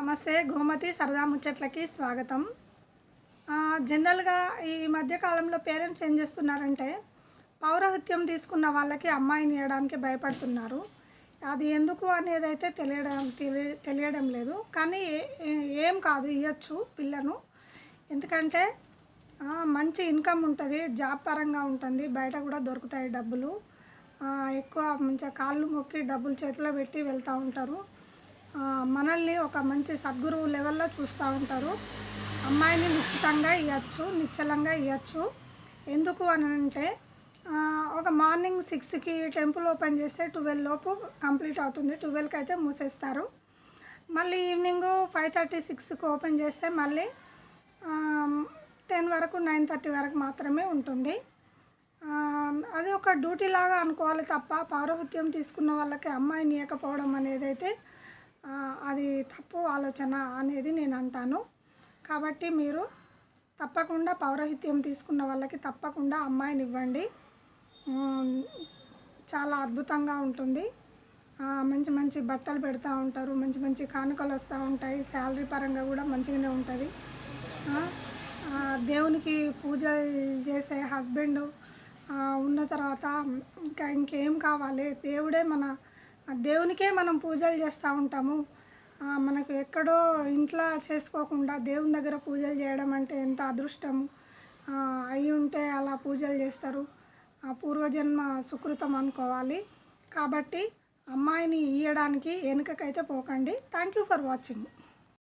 నమస్తే గోమతి సరదా ముచ్చట్లకి స్వాగతం. జనరల్గా ఈ మధ్య కాలంలో పేరెంట్స్ ఏం చేస్తున్నారంటే పౌరహిత్యం తీసుకున్న వాళ్ళకి అమ్మాయిని ఇవ్వడానికి భయపడుతున్నారు. అది ఎందుకు అనేది అయితే తెలియడం లేదు. కానీ ఏం కాదు, ఇవ్వచ్చు పిల్లను. ఎందుకంటే మంచి ఇన్కమ్ ఉంటుంది, జాబ్ పరంగా ఉంటుంది, బయట కూడా దొరుకుతాయి డబ్బులు. ఎక్కువ మంచిగా కాళ్ళు మొక్కి డబ్బులు చేతిలో పెట్టి వెళ్తూ ఉంటారు. మనల్ని ఒక మంచి సద్గురువు లెవెల్లో చూస్తూ ఉంటారు. అమ్మాయిని నిశ్చలంగా ఇవ్వచ్చు. ఎందుకు అని అంటే ఒక మార్నింగ్ 6కి టెంపుల్ ఓపెన్ చేస్తే 12 లోపు కంప్లీట్ అవుతుంది. 12కి అయితే మూసేస్తారు. మళ్ళీ ఈవినింగ్ 5:30, 6కి ఓపెన్ చేస్తే మళ్ళీ 10 వరకు 9:30 వరకు మాత్రమే ఉంటుంది. అది ఒక డ్యూటీ లాగా అనుకోవాలి తప్ప పౌరహిత్యం తీసుకున్న వాళ్ళకి అమ్మాయిని ఇవ్వకపోవడం అనేది అయితే అది తప్పు ఆలోచన అనేది నేను అంటాను. కాబట్టి మీరు తప్పకుండా పౌరహిత్యం తీసుకున్న వాళ్ళకి తప్పకుండా అమ్మాయిని ఇవ్వండి. చాలా అద్భుతంగా ఉంటుంది. మంచి మంచి బట్టలు పెడతా ఉంటారు, మంచి మంచి కానుకలు వస్తూ ఉంటాయి, శాలరీ పరంగా కూడా మంచిగానే ఉంటుంది. దేవునికి పూజలు చేసే హస్బెండ్ ఉన్న తర్వాత ఇంకేం కావాలి? దేవునికే మనం పూజలు చేస్తూ ఉంటాము. మనకు ఎక్కడో ఇంట్లో చేసుకోకుండా దేవుని దగ్గర పూజలు చేయడం అంటే ఎంత అదృష్టము అయి ఉంటే అలా పూజలు చేస్తారు. పూర్వజన్మ సుకృతం అనుకోవాలి. కాబట్టి అమ్మాయిని ఇవ్వడానికి వెనుకకైతే పోకండి. Thank you for watching.